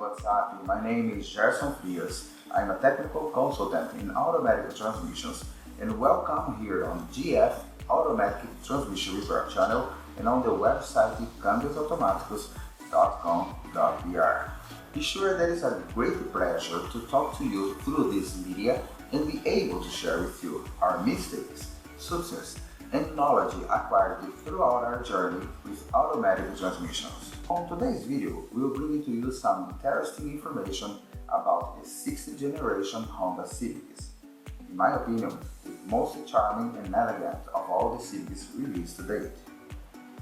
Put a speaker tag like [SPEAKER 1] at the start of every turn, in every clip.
[SPEAKER 1] what's up? My name is Gerson Frias. I'm a technical consultant in automatic transmissions and welcome here on GF Automatic Transmission Repair channel and on the website cambiosautomáticos.com.br. Be sure that it's a great pleasure to talk to you through this media and be able to share with you our mistakes, success, and knowledge acquired throughout our journey with automatic transmissions. On today's video, we'll bring to you some interesting information about the 6th generation Honda Civics. In my opinion, the most charming and elegant of all the Civics released to date.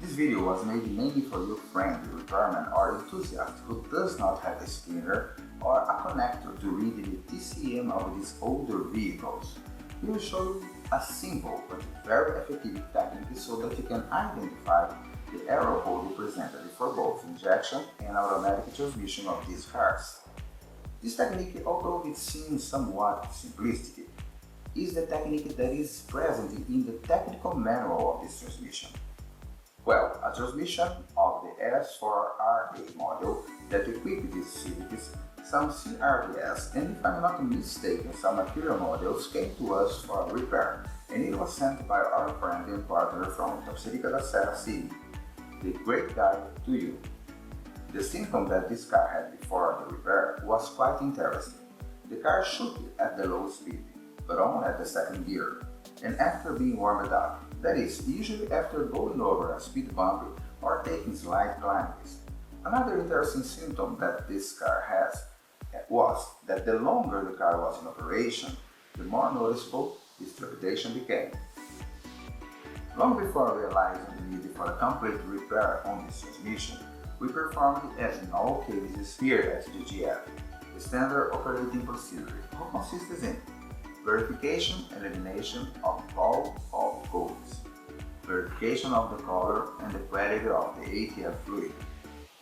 [SPEAKER 1] This video was made mainly for you friendly repairman or enthusiast who does not have a spinner or a connector to read the TCM of these older vehicles. We will show you a simple but very effective technique so that you can identify the error code represented for both injection and automatic transmission of these cars. This technique, although it seems somewhat simplistic, is the technique that is present in the technical manual of this transmission. Well, a transmission of the S4RA model that equipped these Civics, some CRTS, and if I'm not mistaken, some Acura models came to us for repair, and it was sent by our friend and partner from Civic da Serra City, the great guy to you. The symptom that this car had before the repair was quite interesting. The car shook at the low speed, but only at the second gear, and after being warmed up, that is, usually after going over a speed bump or taking slight climbs. Another interesting symptom that this car has was that the longer the car was in operation, the more noticeable its trepidation became. Long before realizing the need for a complete repair on this transmission, we performed, as in all cases here at GF, the standard operating procedure, which consists in verification and elimination of all fault codes, verification of the color and the quality of the ATF fluid,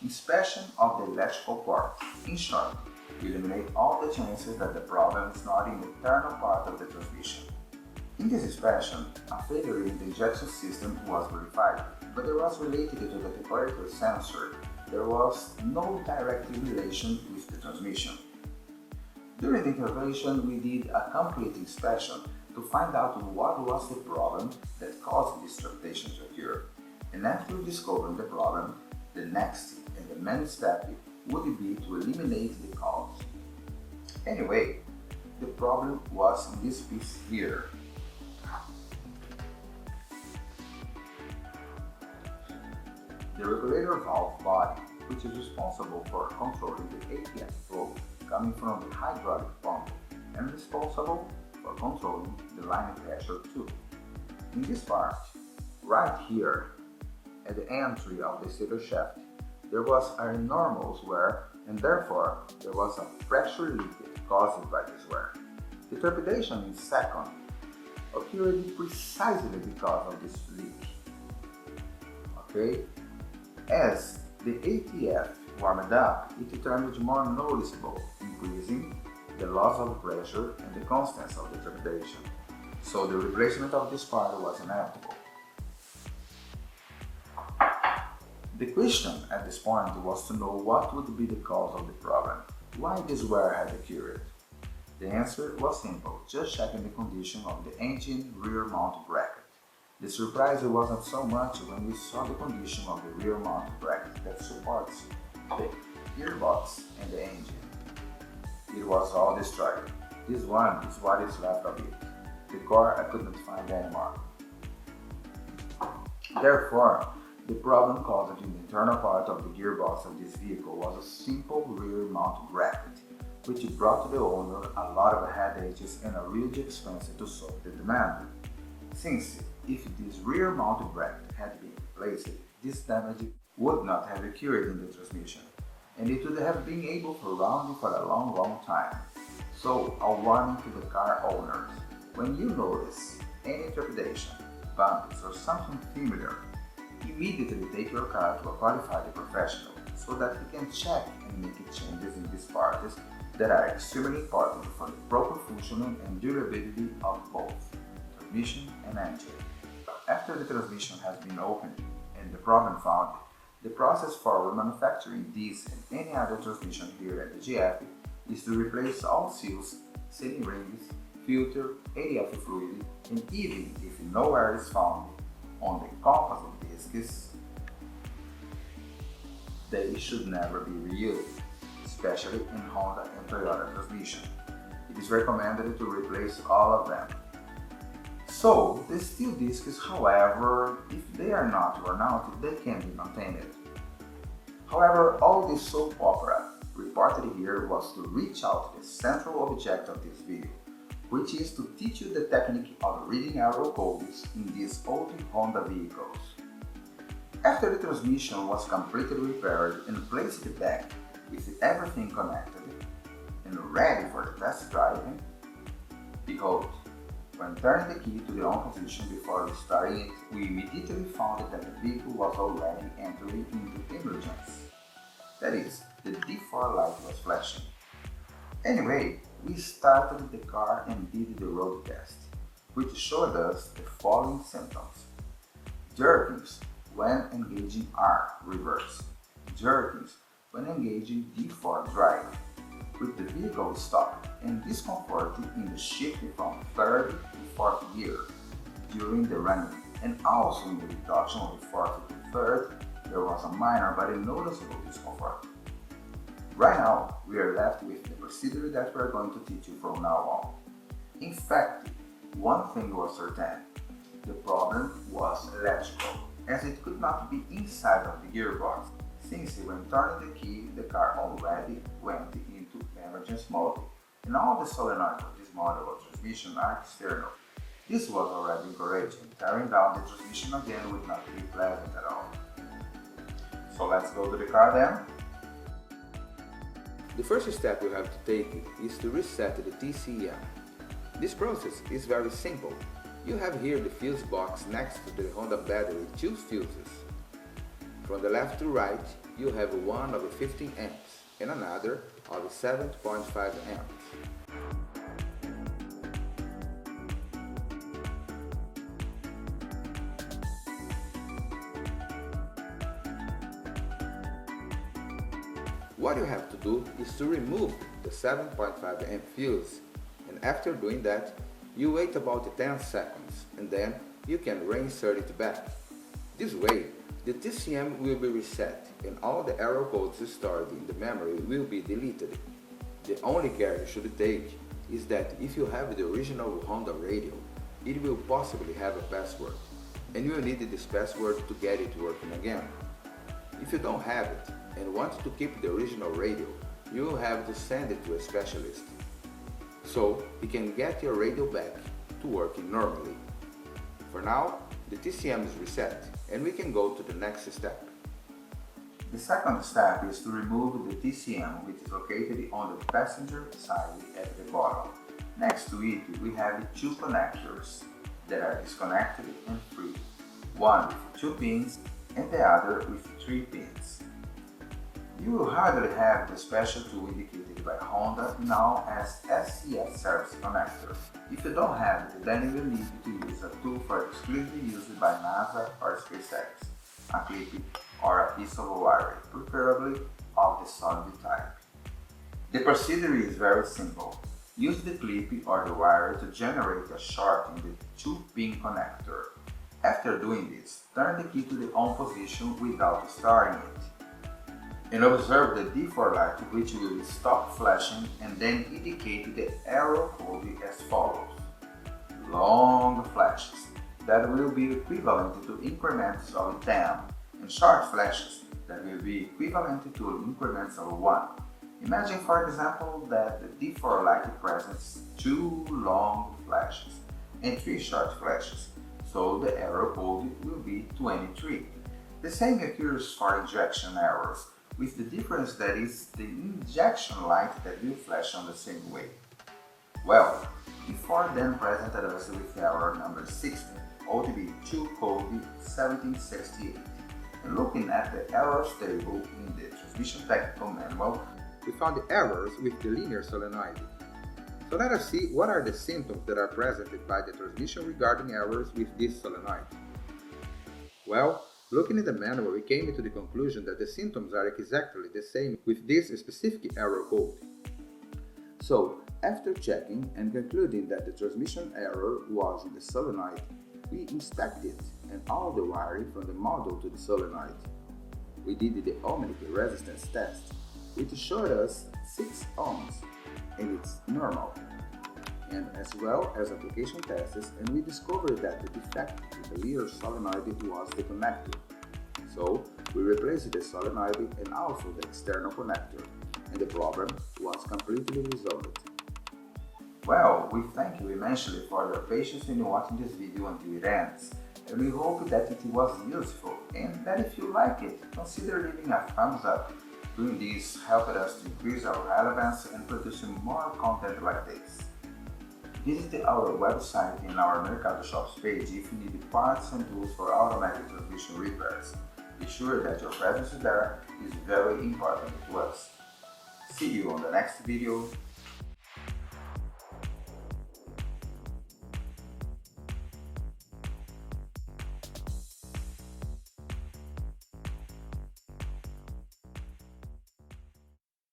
[SPEAKER 1] inspection of the electrical parts. In short, we eliminate all the chances that the problem is not in the internal part of the transmission. In this inspection, a failure in the injection system was verified, but it was related to the temperature sensor. There was no direct relation with the transmission. During the intervention, we did a complete inspection to find out what was the problem that caused this trepidation to occur. And after discovering the problem, the next and the main step would be to eliminate the cause. Anyway, the problem was in this piece here. The regulator valve body, which is responsible for controlling the ATF flow coming from the hydraulic pump and responsible for controlling the line pressure too. In this part, right here, at the entry of the cylinder shaft, there was a enormous wear and therefore there was a pressure leakage caused by this wear. The trepidation in second occurred precisely because of this leak. Okay? As the ATF warmed up, it turned more noticeable, increasing the loss of pressure and the constants of the trepidation. So the replacement of this part was inevitable. The question at this point was to know what would be the cause of the problem, why this wear had occurred. The answer was simple, just checking the condition of the engine rear mount bracket. The surprise wasn't so much when we saw the condition of the rear mount bracket that supports the gearbox and the engine. It was all destroyed. This one is what is left of it. The core I couldn't find anymore. Therefore, the problem caused in the internal part of the gearbox of this vehicle was a simple rear mount bracket, which brought the owner a lot of headaches and a huge expense to solve the demand. Since if this rear mount bracket had been replaced, this damage would not have occurred in the transmission, and it would have been able to run for a long time. So, a warning to the car owners: when you notice any trepidation, bumps, or something familiar, immediately take your car to a qualified professional so that he can check and make changes in these parts that are extremely important for the proper functioning and durability of both transmission and engine. After the transmission has been opened and the problem found, The process for remanufacturing this and any other transmission here at the GF is to replace all seals, sealing rings, filter, ADF fluid, and even if no air is found on the composite discs, they should never be reused, especially in Honda and Toyota transmission. It is recommended to replace all of them. So, the steel discs, however, if they are not worn out, they can be maintained. However, all this soap opera reported here was to reach out to the central object of this video, which is to teach you the technique of reading aero codes in these old Honda vehicles. After the transmission was completely repaired and placed back with everything connected and ready for the test driving, behold, when turning the key to the on position before restarting it, we immediately found that the vehicle was already entering into emergency. That is, the D4 light was flashing. Anyway, we started the car and did the road test, which showed us the following symptoms. Jerkings when engaging R reverse. Jerkings when engaging D4 drive, with the vehicle stopped and discomfort in the shift from third to fourth gear during the running, and also in the reduction of the fourth to third, there was a minor but a noticeable discomfort. Right now, we are left with the procedure that we are going to teach you from now on. In fact, one thing was certain: the problem was electrical, as it could not be inside of the gearbox, since when turning the key, the car already went into emergency mode, and all the solenoids of this model of transmission are external. This was already encouraging. Tearing down the transmission again would not be pleasant at all. So let's go to the car then.
[SPEAKER 2] The first step you have to take is to reset the TCM. This process is very simple. You have here the fuse box next to the Honda battery, two fuses. From the left to right, you have one of 15 amps and another of 7.5 amps. What you have to do is to remove the 7.5 amp fuse, and after doing that, you wait about 10 seconds and then you can reinsert it back. This way, the TCM will be reset and all the error codes stored in the memory will be deleted. The only care you should take is that if you have the original Honda radio, it will possibly have a password, and you will need this password to get it working again. If you don't have it and want to keep the original radio, you will have to send it to a specialist, so you can get your radio back to working normally. For now, the TCM is reset and we can go to the next step.
[SPEAKER 1] The second step is to remove the TCM, which is located on the passenger side at the bottom. Next to it, we have two connectors that are disconnected and free, one with 2 pins and the other with 3 pins. You will hardly have the special tool indicated by Honda now as SCS service connector. If you don't have it, then you will need to use a tool for exclusively used by NASA or SpaceX, a clip or a piece of wire, preferably of the solid type. The procedure is very simple. Use the clip or the wire to generate a short in the 2-pin connector. After doing this, turn the key to the on position without starting it. And observe the D4 light, which will stop flashing and then indicate the error code as follows. Long flashes that will be equivalent to increments of 10, and short flashes that will be equivalent to increments of 1. Imagine, for example, that the D4 light presents 2 long flashes and 3 short flashes, so the error code will be 23. The same occurs for injection errors, with the difference that is the injection light that will flash on the same way. Well, D4 then presented us with error number 16, OTB2 code 1768. And looking at the errors table in the transmission technical manual,
[SPEAKER 2] We found errors with the linear solenoid. So let us see what are the symptoms that are presented by the transmission regarding errors with this solenoid. Well, Looking at the manual, we came to the conclusion that the symptoms are exactly the same with this specific error code. So, after checking and concluding that the transmission error was in the solenoid, we inspected and all the wiring from the module to the solenoid. We did the ohmic resistance test, which showed us 6 ohms, and it's normal, and as well as application tests, and we discovered that the defect in the rear solenoid was the connector. So, we replaced the solenoid and also the external connector, and the problem was completely resolved.
[SPEAKER 1] Well, we thank you immensely for your patience in watching this video until it ends, and we hope that it was useful, and that if you like it, consider leaving a thumbs up. Doing this helped us to increase our relevance and producing more content like this. Visit our website and our Mercado Shops page if you need parts and tools for automatic transmission repairs. Be sure that your presence there is very important to us. See you on the next video.